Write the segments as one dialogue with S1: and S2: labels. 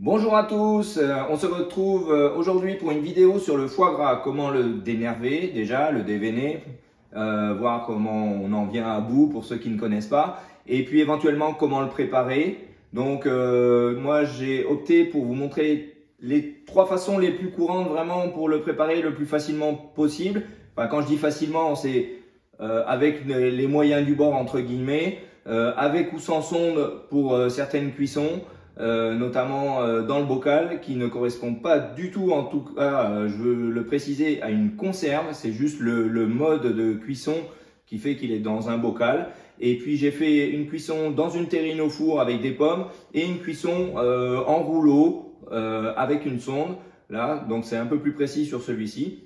S1: Bonjour à tous, on se retrouve aujourd'hui pour une vidéo sur le foie gras, comment le dénerver déjà, le déveiner, voir comment on en vient à bout pour ceux qui ne connaissent pas, et puis éventuellement comment le préparer. Donc moi j'ai opté pour vous montrer les trois façons les plus courantes vraiment pour le préparer le plus facilement possible. Enfin, quand je dis facilement, c'est avec les moyens du bord entre guillemets, avec ou sans sonde pour certaines cuissons. Notamment dans le bocal, qui ne correspond pas du tout, en tout cas, je veux le préciser, à une conserve. C'est juste le mode de cuisson qui fait qu'il est dans un bocal. Et puis j'ai fait une cuisson dans une terrine au four avec des pommes et une cuisson en rouleau avec une sonde. Là, donc c'est un peu plus précis sur celui-ci.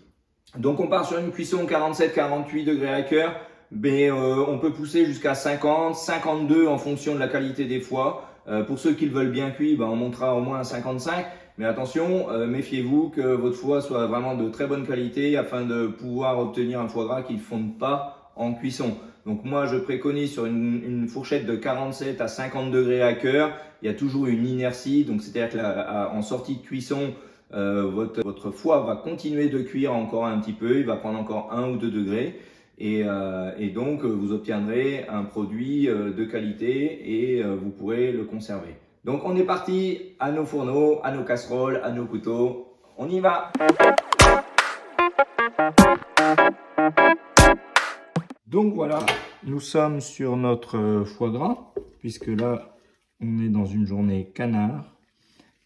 S1: Donc on part sur une cuisson 47-48 degrés à cœur, mais on peut pousser jusqu'à 50, 52 en fonction de la qualité des foies. Pour ceux qui le veulent bien cuit, on montera au moins à 55. Mais attention, méfiez-vous que votre foie soit vraiment de très bonne qualité afin de pouvoir obtenir un foie gras qui ne fonde pas en cuisson. Donc moi, je préconise sur une fourchette de 47 à 50 degrés à cœur. Il y a toujours une inertie, donc c'est-à-dire qu'en sortie de cuisson, votre foie va continuer de cuire encore un petit peu. Il va prendre encore 1 ou 2 degrés. Et donc, vous obtiendrez un produit de qualité et vous pourrez le conserver. Donc, on est parti à nos fourneaux, à nos casseroles, à nos couteaux. On y va! Donc voilà, nous sommes sur notre foie gras, puisque là, on est dans une journée canard.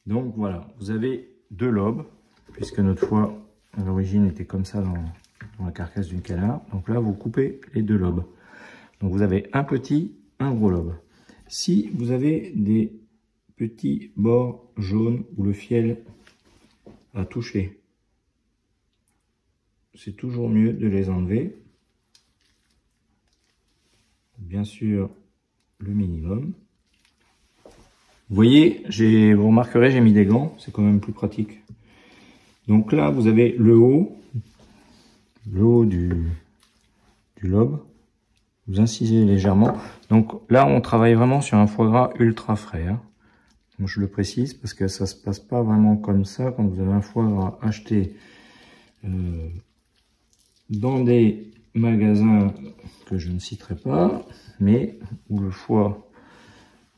S1: Donc voilà, vous avez 2 lobes, puisque notre foie, à l'origine, était comme ça dans la carcasse d'une canard. Donc là, vous coupez les 2 lobes. Donc vous avez un petit, un gros lobe. Si vous avez des petits bords jaunes où le fiel a touché, c'est toujours mieux de les enlever. Bien sûr, le minimum. Vous voyez, vous remarquerez, j'ai mis des gants, c'est quand même plus pratique. Donc là, vous avez le haut du lobe. Vous incisez légèrement. Donc là, on travaille vraiment sur un foie gras ultra frais. Donc je le précise parce que ça se passe pas vraiment comme ça quand vous avez un foie gras acheté dans des magasins que je ne citerai pas, mais où le foie,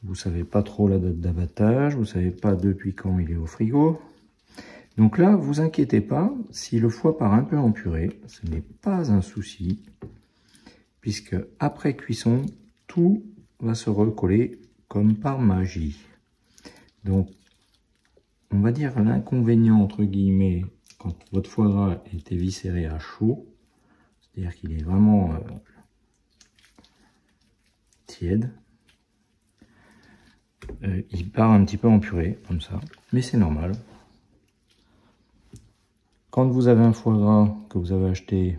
S1: vous savez pas trop la date d'abattage, vous savez pas depuis quand il est au frigo. Donc là, vous inquiétez pas, si le foie part un peu en purée, ce n'est pas un souci, puisque après cuisson, tout va se recoller comme par magie. Donc, on va dire l'inconvénient, entre guillemets, quand votre foie gras est éviscéré à chaud, c'est-à-dire qu'il est vraiment tiède, il part un petit peu en purée, comme ça, mais c'est normal. Quand vous avez un foie gras que vous avez acheté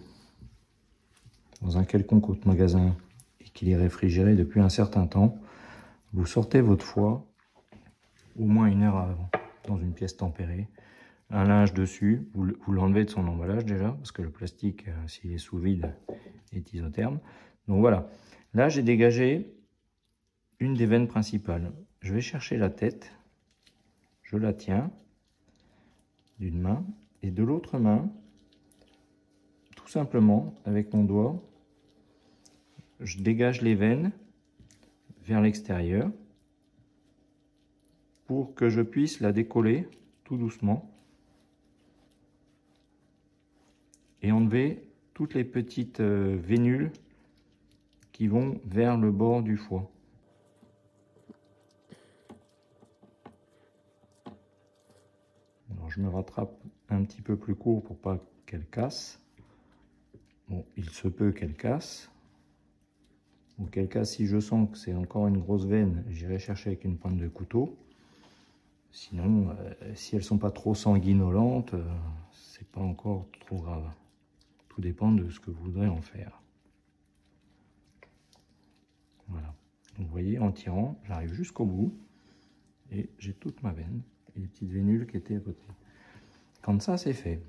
S1: dans un quelconque autre magasin et qu'il est réfrigéré depuis un certain temps, vous sortez votre foie au moins 1 heure avant, dans une pièce tempérée, un linge dessus, vous l'enlevez de son emballage déjà, parce que le plastique, s'il est sous vide, est isotherme. Donc voilà, là j'ai dégagé une des veines principales. Je vais chercher la tête, je la tiens d'une main, et de l'autre main, tout simplement, avec mon doigt, je dégage les veines vers l'extérieur pour que je puisse la décoller tout doucement et enlever toutes les petites vénules qui vont vers le bord du foie. Alors je me rattrape un petit peu plus court pour pas qu'elle casse. Bon, il se peut qu'elle casse. Auquel cas, si je sens que c'est encore une grosse veine, j'irai chercher avec une pointe de couteau. Sinon, si elles sont pas trop sanguinolentes, c'est pas encore trop grave. Tout dépend de ce que vous voudrez en faire. Voilà. Donc, vous voyez, en tirant, j'arrive jusqu'au bout et j'ai toute ma veine et les petites vénules qui étaient à côté. Quand ça c'est fait,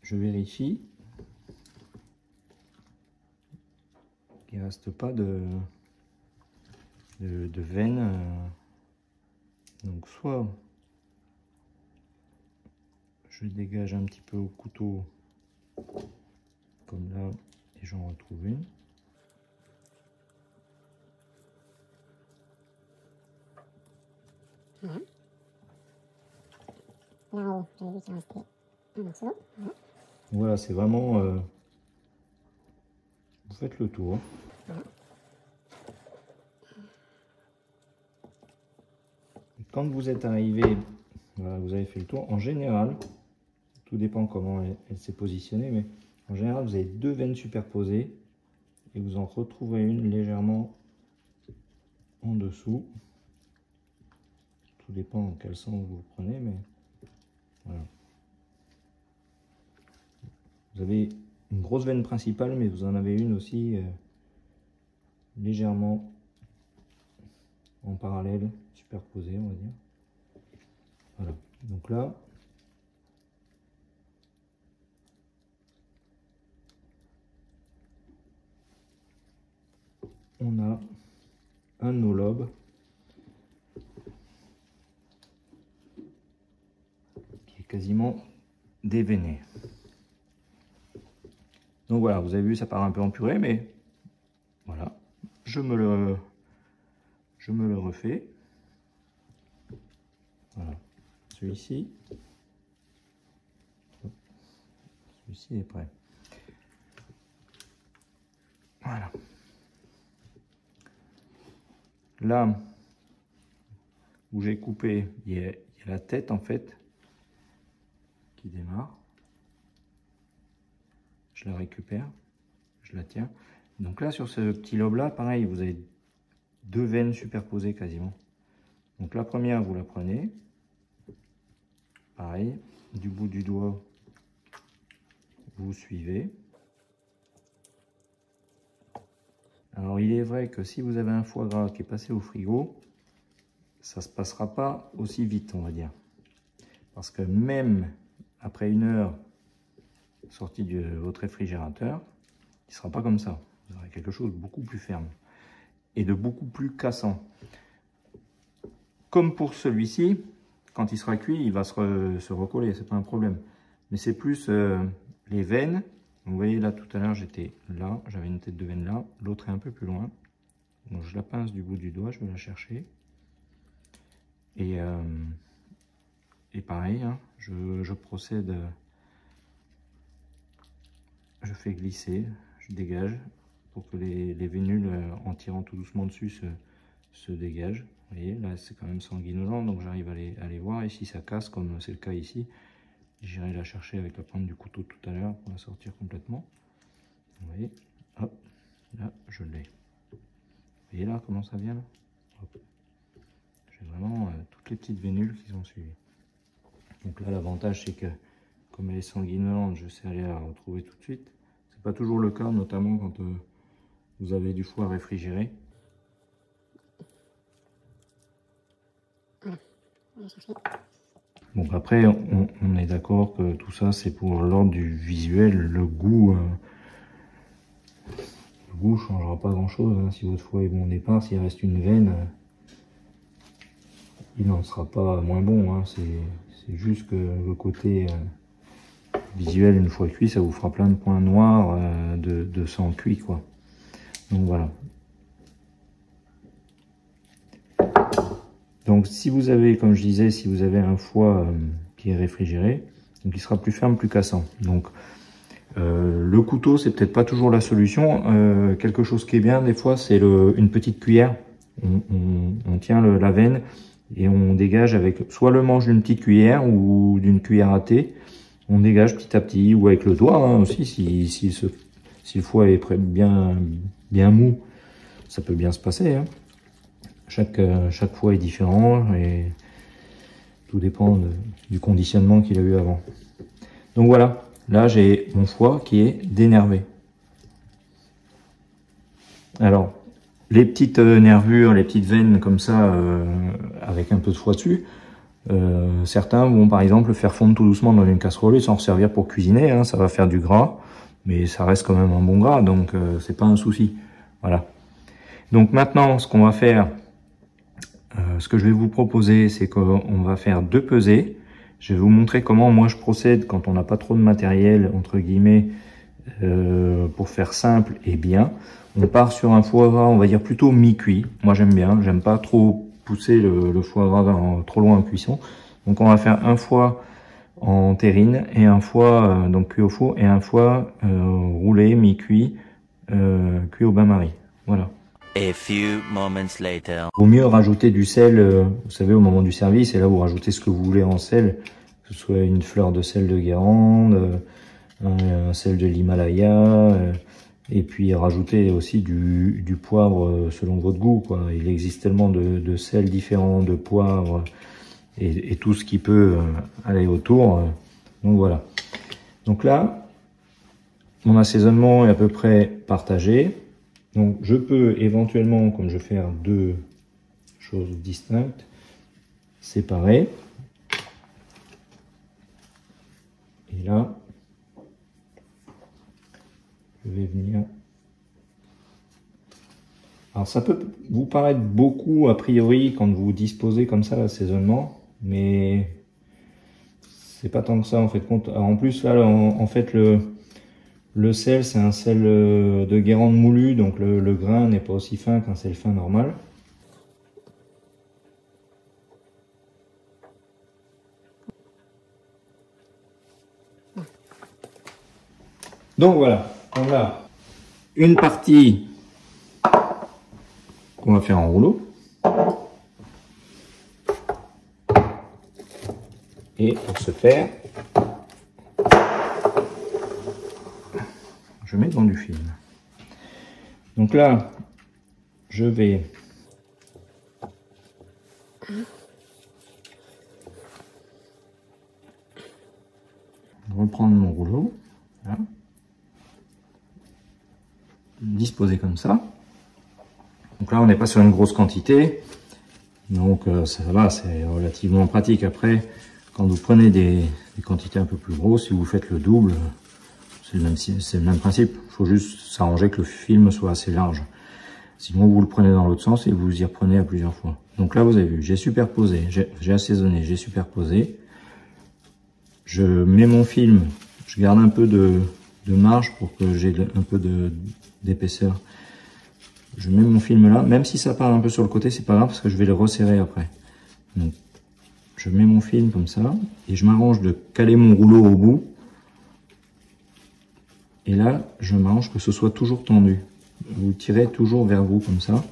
S1: je vérifie qu'il ne reste pas de veine
S2: Donc soit je dégage un petit peu au couteau, comme là, et j'en retrouve une.
S3: Voilà. Là en haut, j'avais vu qu'il restait un morceau. Voilà,
S2: voilà, c'est vraiment... vous faites le tour.
S3: voilà.
S2: Quand vous êtes arrivé, voilà, vous avez fait le tour, en général, tout dépend comment elle s'est positionnée, mais en général, vous avez deux veines superposées et vous en retrouverez une légèrement en dessous. Tout dépend dans quel sens vous prenez, mais voilà. Vous avez une grosse veine principale, mais vous en avez une aussi légèrement en parallèle, superposée, on va dire. Voilà. Donc là, on a un de nos lobes qui est quasiment déveiné. Donc voilà, vous avez vu, ça part un peu en purée, mais voilà, je me le refais. Voilà, celui-ci est prêt. Voilà. Là où j'ai coupé, il y a la tête en fait qui démarre. Je la récupère, je la tiens. Donc là sur ce petit lobe là, pareil, vous avez deux veines superposées quasiment. Donc la première, vous la prenez, pareil, du bout du doigt, vous suivez. Alors il est vrai que si vous avez un foie gras qui est passé au frigo, ça ne se passera pas aussi vite, on va dire. Parce que même après 1 heure sorti de votre réfrigérateur, il ne sera pas comme ça. Vous aurez quelque chose de beaucoup plus ferme et de beaucoup plus cassant. Comme pour celui-ci, quand il sera cuit, il va se recoller, c'est pas un problème. Mais c'est plus les veines. Vous voyez là, tout à l'heure, j'étais là, j'avais une tête de veine là, l'autre est un peu plus loin. Donc je la pince du bout du doigt, je vais la chercher. Et pareil, hein, je procède, je fais glisser, je dégage pour que les vénules, en tirant tout doucement dessus, se dégagent. Vous voyez, là c'est quand même sanguinolent, donc j'arrive à les voir. Et si ça casse, comme c'est le cas ici, j'irai la chercher avec la pointe du couteau tout à l'heure pour la sortir complètement. Vous voyez, hop, là je l'ai. Vous voyez là comment ça vient là, j'ai vraiment toutes les petites vénules qui sont suivies. Donc là l'avantage c'est que comme elle est sanguinolente, je sais aller la retrouver tout de suite. C'est pas toujours le cas, notamment quand vous avez du foie réfrigéré. Donc après, on est d'accord que tout ça, c'est pour l'ordre du visuel. Le goût ne changera pas grand-chose. Hein. Si votre foie est bon au départ, s'il reste une veine, il n'en sera pas moins bon. Hein. C'est juste que le côté visuel, une fois cuit, ça vous fera plein de points noirs de sang cuit, quoi. Donc voilà. Donc si vous avez, comme je disais, si vous avez un foie qui est réfrigéré, donc il sera plus ferme, plus cassant. Donc le couteau, c'est peut-être pas toujours la solution. Quelque chose qui est bien des fois, c'est une petite cuillère. On tient la veine et on dégage avec soit le manche d'une petite cuillère ou d'une cuillère à thé. On dégage petit à petit, ou avec le doigt hein, aussi, si le foie est bien mou, ça peut bien se passer. Hein. Chaque foie est différent et tout dépend du conditionnement qu'il a eu avant. Donc voilà, là j'ai mon foie qui est dénervé. Alors, les petites nervures, les petites veines comme ça, avec un peu de foie dessus, certains vont par exemple le faire fondre tout doucement dans une casserole et s'en servir pour cuisiner. Hein, ça va faire du gras, mais ça reste quand même un bon gras, donc c'est pas un souci. Voilà. Donc maintenant, ce qu'on va faire, Ce que je vais vous proposer, c'est qu'on va faire 2 pesées. Je vais vous montrer comment moi je procède quand on n'a pas trop de matériel, entre guillemets, pour faire simple et bien. On part sur un foie gras, on va dire plutôt mi-cuit. Moi j'aime bien, j'aime pas trop pousser le foie gras trop loin en cuisson. Donc on va faire un foie en terrine et un foie donc cuit au four et un foie roulé mi-cuit cuit au bain-marie. Voilà.
S4: A few moments later.
S2: Vaut mieux rajouter du sel, vous savez, au moment du service, et là vous rajoutez ce que vous voulez en sel, que ce soit une fleur de sel de Guérande, un sel de l'Himalaya, et puis rajouter aussi du poivre selon votre goût, quoi. Il existe tellement de sels différents, de poivre et tout ce qui peut aller autour. Donc voilà. Donc là, mon assaisonnement est à peu près partagé. Donc je peux éventuellement, comme je vais faire 2 choses distinctes, séparer. Et là, je vais venir. Alors ça peut vous paraître beaucoup a priori quand vous disposez comme ça l'assaisonnement, mais c'est pas tant que ça en fait compte. Alors, en plus là, en fait le sel, c'est un sel de Guérande moulu, donc le grain n'est pas aussi fin qu'un sel fin normal. Donc voilà, on a une partie qu'on va faire en rouleau. Et pour ce faire, je mets dans du film. Donc là, je vais reprendre mon rouleau, voilà. Disposer comme ça. Donc là, on n'est pas sur une grosse quantité, donc ça va, c'est relativement pratique. Après, quand vous prenez des quantités un peu plus grosses, si vous faites le double, c'est le même principe. Il faut juste s'arranger que le film soit assez large. Sinon, vous le prenez dans l'autre sens et vous y reprenez à plusieurs fois. Donc là, vous avez vu, j'ai superposé, j'ai assaisonné, j'ai superposé. Je mets mon film, je garde un peu de marge pour que j'ai un peu d'épaisseur. Je mets mon film là, même si ça part un peu sur le côté, c'est pas grave parce que je vais le resserrer après. Donc, je mets mon film comme ça et je m'arrange de caler mon rouleau au bout. Et là, je m'arrange que ce soit toujours tendu. Vous tirez toujours vers vous comme ça.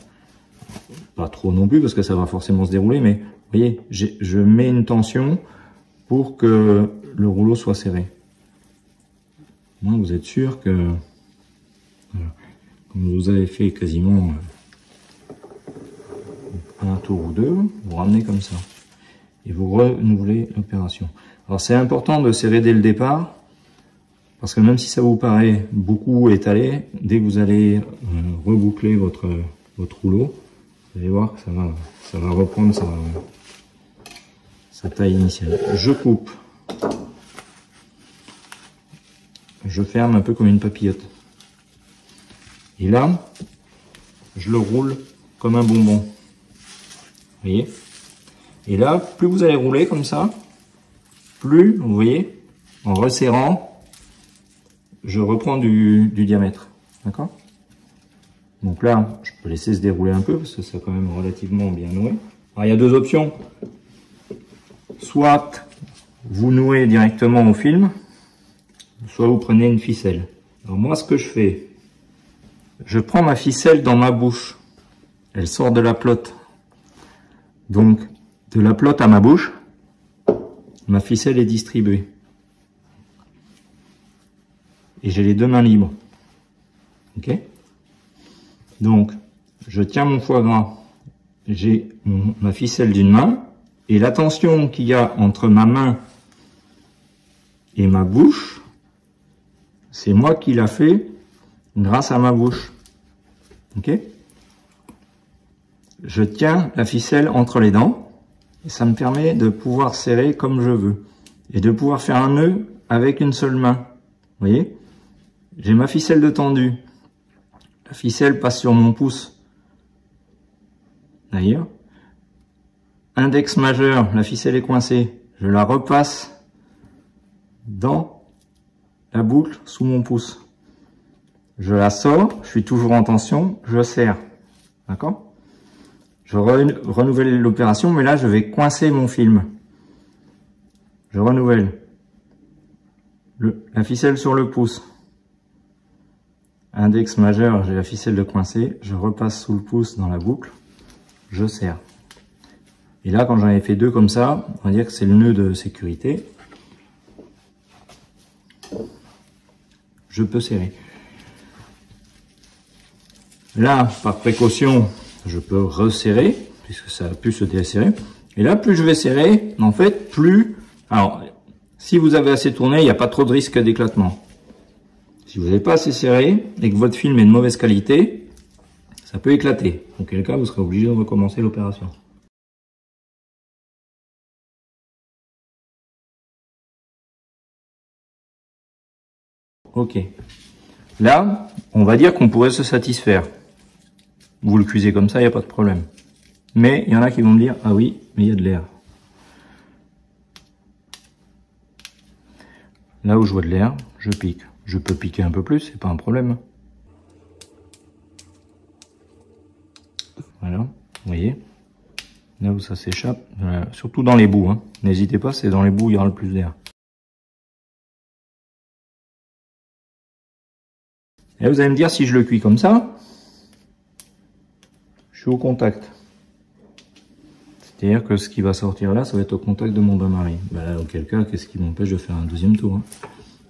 S2: Pas trop non plus parce que ça va forcément se dérouler, mais vous voyez, je mets une tension pour que le rouleau soit serré. Moi, vous êtes sûr que voilà, comme vous avez fait quasiment un tour ou deux, vous ramenez comme ça et vous renouvelez l'opération. Alors c'est important de serrer dès le départ parce que même si ça vous paraît beaucoup étalé, dès que vous allez reboucler votre rouleau, vous allez voir que ça va reprendre sa taille initiale. Je coupe. Je ferme un peu comme une papillote. Et là, je le roule comme un bonbon. Vous voyez? Et là, plus vous allez rouler comme ça, plus, vous voyez, en resserrant, je reprends du diamètre. D'accord? Donc là, je peux laisser se dérouler un peu parce que c'est quand même relativement bien noué. Alors, il y a 2 options. Soit vous nouez directement au film, soit vous prenez une ficelle. Alors moi, ce que je fais, je prends ma ficelle dans ma bouche. Elle sort de la plotte. Donc, de la plotte à ma bouche, ma ficelle est distribuée. Et j'ai les 2 mains libres. Ok? Donc, je tiens mon foie gras. J'ai ma ficelle d'une main. Et la tension qu'il y a entre ma main et ma bouche, c'est moi qui l'a fait grâce à ma bouche. Ok? Je tiens la ficelle entre les dents et ça me permet de pouvoir serrer comme je veux et de pouvoir faire un nœud avec une seule main. Vous voyez? J'ai ma ficelle de tendu. La ficelle passe sur mon pouce. D'ailleurs, index majeur, la ficelle est coincée, je la repasse dans la boucle sous mon pouce. Je la sors, je suis toujours en tension, je serre. D'accord? Je renouvelle l'opération, mais là je vais coincer mon film. Je renouvelle la ficelle sur le pouce. Index majeur, j'ai la ficelle de coincée, je repasse sous le pouce dans la boucle, je serre. Et là, quand j'en ai fait deux comme ça, on va dire que c'est le nœud de sécurité. Je peux serrer. Là, par précaution, je peux resserrer, puisque ça a pu se desserrer. Et là, plus je vais serrer, en fait, plus... Alors, si vous avez assez tourné, il n'y a pas trop de risque d'éclatement. Si vous n'avez pas assez serré, et que votre film est de mauvaise qualité, ça peut éclater. Auquel cas, vous serez obligé de recommencer l'opération. Ok. Là, on va dire qu'on pourrait se satisfaire. Vous le cuisez comme ça, il n'y a pas de problème. Mais il y en a qui vont me dire, ah oui, mais il y a de l'air. Là où je vois de l'air, je pique. Je peux piquer un peu plus, c'est pas un problème. Voilà, vous voyez. Là où ça s'échappe, surtout dans les bouts. Hein. N'hésitez pas, c'est dans les bouts où il y aura le plus d'air. Et vous allez me dire, si je le cuis comme ça, je suis au contact. C'est-à-dire que ce qui va sortir là, ça va être au contact de mon bain-marie. Ben, auquel cas, qu'est-ce qui m'empêche de faire un deuxième tour, hein.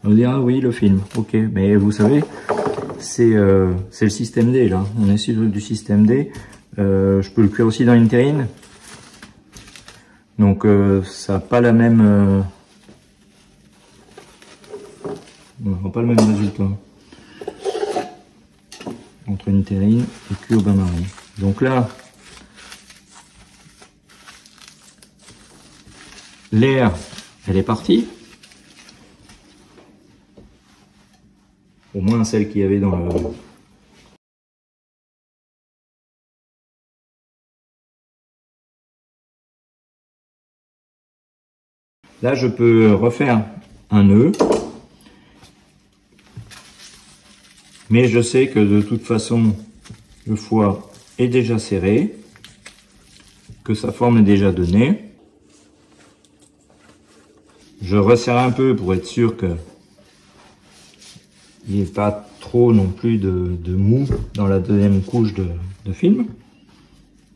S2: On va dire, ah oui, le film, ok. Mais vous savez, c'est le système D, là. On est sur du système D. Je peux le cuire aussi dans une terrine. Donc, ça n'a pas la même... pas le même résultat. Entre une terrine et cuit au bain-marie. Donc là, l'air, elle est partie. Au moins celle qu'il y avait dans le... Là, je peux refaire un nœud. Mais je sais que de toute façon, le foie est déjà serré, que sa forme est déjà donnée. Je resserre un peu pour être sûr que il n'y ait pas trop non plus de mou dans la deuxième couche de film.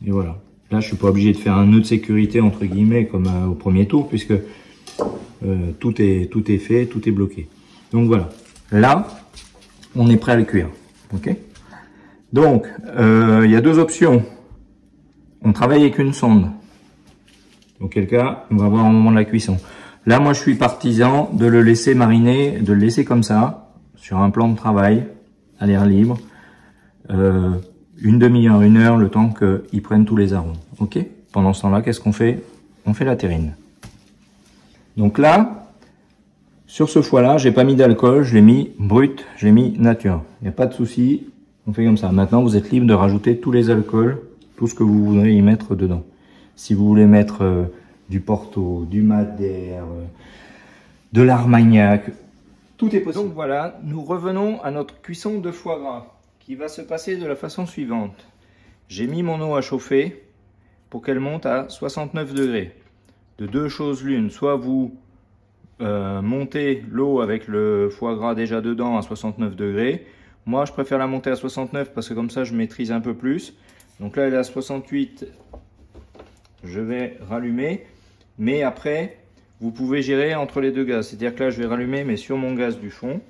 S2: Et voilà. Là, je suis pas obligé de faire un nœud de sécurité entre guillemets comme au premier tour, puisque tout est fait, tout est bloqué. Donc voilà. Là, on est prêt à le cuire. Ok. Donc, il y a deux options. On travaille avec une sonde. Auquel cas, on va voir au moment de la cuisson. Là, moi, je suis partisan de le laisser mariner, de le laisser comme ça, sur un plan de travail, à l'air libre, une demi-heure, une heure, le temps qu'ils prennent tous les arômes. Ok. Pendant ce temps-là, qu'est-ce qu'on fait? On fait la terrine. Donc là, sur ce foie-là, j'ai pas mis d'alcool, je l'ai mis brut, je l'ai mis nature. Il n'y a pas de souci, on fait comme ça. Maintenant, vous êtes libre de rajouter tous les alcools, tout ce que vous voudrez y mettre dedans. Si vous voulez mettre du Porto, du Madère, de l'Armagnac, tout est possible. Donc voilà, nous revenons à notre cuisson de foie gras, qui va se passer de la façon suivante. J'ai mis mon eau à chauffer pour qu'elle monte à 69 degrés. De deux choses l'une, soit vous montez l'eau avec le foie gras déjà dedans à 69 degrés. Moi, je préfère la monter à 69 parce que comme ça, je maîtrise un peu plus. Donc là, elle est à 68. Je vais rallumer. Mais après, vous pouvez gérer entre les deux gaz. C'est-à-dire que là, je vais rallumer, mais sur mon gaz du fond.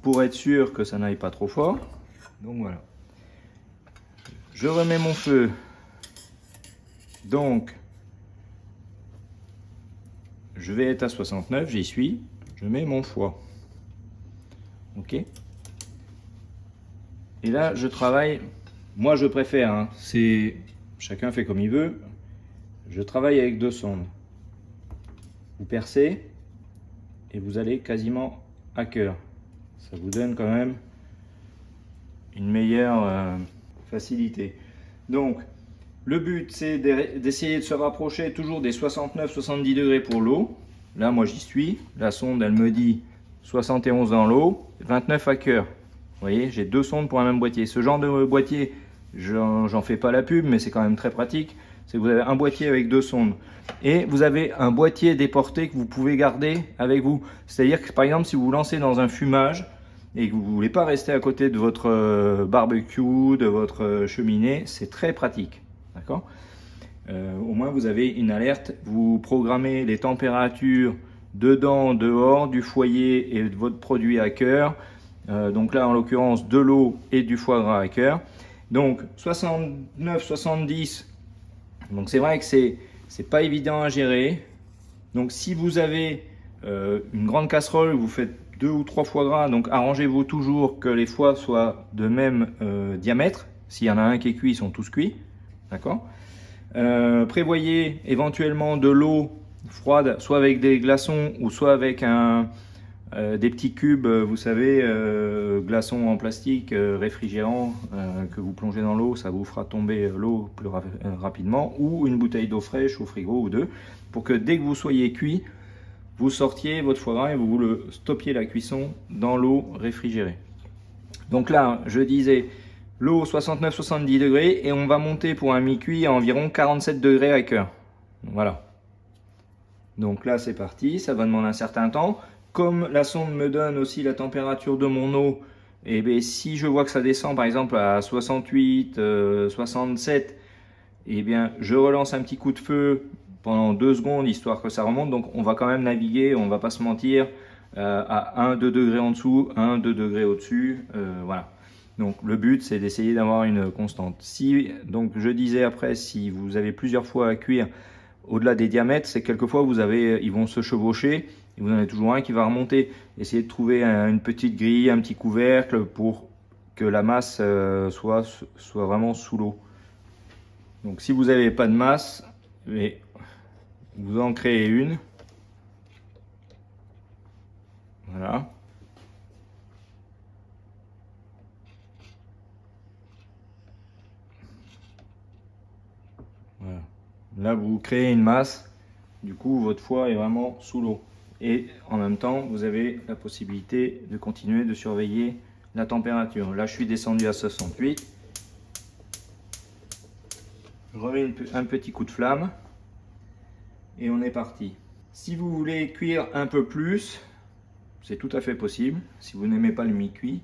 S2: Pour être sûr que ça n'aille pas trop fort. Donc voilà. Je remets mon feu. Donc, je vais être à 69, j'y suis. Je mets mon foie. Ok. Et là, je travaille. Moi, je préfère. Hein, c'est chacun fait comme il veut. Je travaille avec deux sondes. Vous percez et vous allez quasiment à cœur. Ça vous donne quand même une meilleure facilité. Donc, Le but, c'est d'essayer de se rapprocher toujours des 69-70 degrés pour l'eau. Là, moi, j'y suis. La sonde, elle me dit 71 dans l'eau, 29 à cœur. Vous voyez, j'ai 2 sondes pour un même boîtier. Ce genre de boîtier, j'en fais pas la pub, mais c'est quand même très pratique. C'est que vous avez un boîtier avec 2 sondes. Et vous avez un boîtier déporté que vous pouvez garder avec vous. C'est-à-dire que, par exemple, si vous vous lancez dans un fumage et que vous ne voulez pas rester à côté de votre barbecue, de votre cheminée, c'est très pratique. D'accord ? Au moins, vous avez une alerte. Vous programmez les températures dedans, dehors, du foyer et de votre produit à cœur. Donc là, en l'occurrence, de l'eau et du foie gras à cœur. Donc 69, 70. Donc c'est vrai que c'est pas évident à gérer. Donc si vous avez une grande casserole, vous faites 2 ou 3 foie gras. Donc arrangez-vous toujours que les foies soient de même diamètre. S'il y en a un qui est cuit, ils sont tous cuits. D'accord ? Prévoyez éventuellement de l'eau froide, soit avec des glaçons ou soit avec des petits cubes, vous savez, glaçons en plastique réfrigérant que vous plongez dans l'eau, ça vous fera tomber l'eau plus rapidement, ou une bouteille d'eau fraîche au frigo ou deux, pour que dès que vous soyez cuit, vous sortiez votre foie gras et vous le stoppiez la cuisson dans l'eau réfrigérée. Donc là, je disais l'eau 69-70 degrés et on va monter pour un mi-cuit à environ 47 degrés à cœur. Voilà. Donc là, c'est parti, ça va demander un certain temps. Comme la sonde me donne aussi la température de mon eau, et bien si je vois que ça descend par exemple à 68, 67, et bien je relance un petit coup de feu pendant 2 secondes histoire que ça remonte. Donc on va quand même naviguer, on va pas se mentir, à 1-2 degrés en dessous, 1-2 degrés au-dessus, voilà. Donc le but c'est d'essayer d'avoir une constante. Si, donc je disais après, si vous avez plusieurs fois à cuire au-delà des diamètres, c'est quelquefois ils vont se chevaucher. Et vous en avez toujours un qui va remonter. Essayez de trouver une petite grille, un petit couvercle pour que la masse soit vraiment sous l'eau. Donc si vous n'avez pas de masse, vous en créez une. Voilà. Voilà. Là, vous créez une masse. Du coup, votre foie est vraiment sous l'eau. Et en même temps, vous avez la possibilité de continuer de surveiller la température. Là, je suis descendu à 68. Je remets un petit coup de flamme. Et on est parti. Si vous voulez cuire un peu plus, c'est tout à fait possible. Si vous n'aimez pas le mi-cuit.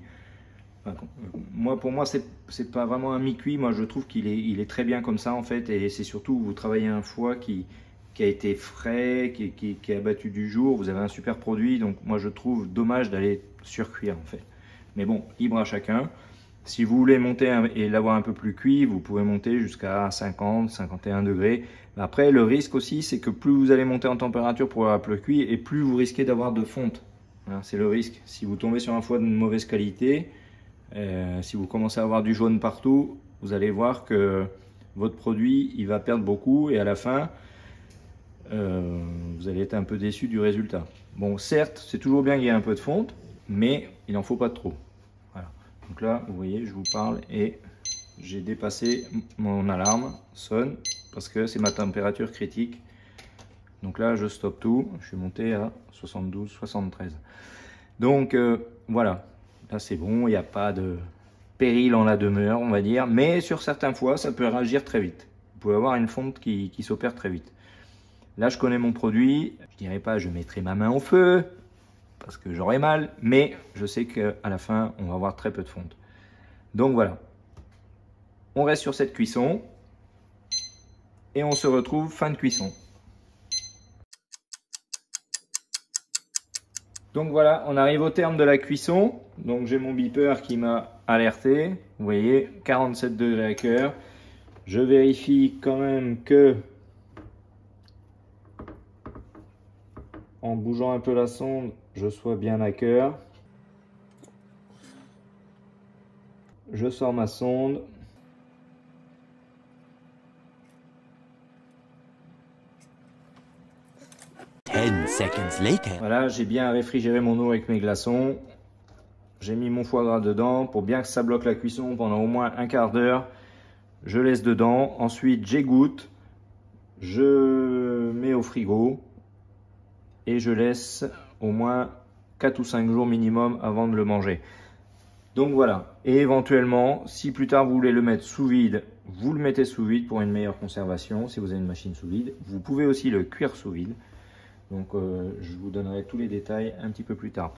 S2: Pour moi, c'est pas vraiment un mi-cuit. Moi, je trouve qu'il est très bien comme ça, en fait. Et c'est surtout, vous travaillez un foie qui a été frais, qui est abattu du jour, vous avez un super produit, donc moi je trouve dommage d'aller surcuire en fait. Mais bon, libre à chacun. Si vous voulez monter et l'avoir un peu plus cuit, vous pouvez monter jusqu'à 50, 51 degrés. Après, le risque aussi, c'est que plus vous allez monter en température pour avoir plus cuit, et plus vous risquez d'avoir de fonte. Hein, c'est le risque. Si vous tombez sur un foie de mauvaise qualité, si vous commencez à avoir du jaune partout, vous allez voir que votre produit, il va perdre beaucoup, et à la fin, vous allez être un peu déçu du résultat. Bon, certes, c'est toujours bien qu'il y ait un peu de fonte, mais il n'en faut pas trop. Voilà. Donc là, vous voyez, je vous parle et j'ai dépassé mon alarme, sonne, parce que c'est ma température critique. Donc là, je stoppe tout. Je suis monté à 72, 73. Donc voilà, là c'est bon, il n'y a pas de péril en la demeure, on va dire. Mais sur certains foies, ça peut réagir très vite. Vous pouvez avoir une fonte qui s'opère très vite. Là, je connais mon produit. Je dirais pas je mettrai ma main au feu parce que j'aurai mal, mais je sais qu'à la fin, on va avoir très peu de fonte. Donc voilà. On reste sur cette cuisson et on se retrouve fin de cuisson. Donc voilà, on arrive au terme de la cuisson. Donc j'ai mon beeper qui m'a alerté. Vous voyez, 47 degrés à cœur. Je vérifie quand même que en bougeant un peu la sonde, je sois bien à cœur. Je sors ma sonde. Voilà, j'ai bien réfrigéré mon eau avec mes glaçons. J'ai mis mon foie gras dedans pour bien que ça bloque la cuisson pendant au moins un quart d'heure. je laisse dedans, ensuite j'égoutte, je mets au frigo et je laisse au moins 4 ou 5 jours minimum avant de le manger. Donc voilà, et éventuellement, si plus tard vous voulez le mettre sous vide, vous le mettez sous vide pour une meilleure conservation, si vous avez une machine sous vide. Vous pouvez aussi le cuire sous vide. Donc je vous donnerai tous les détails un petit peu plus tard.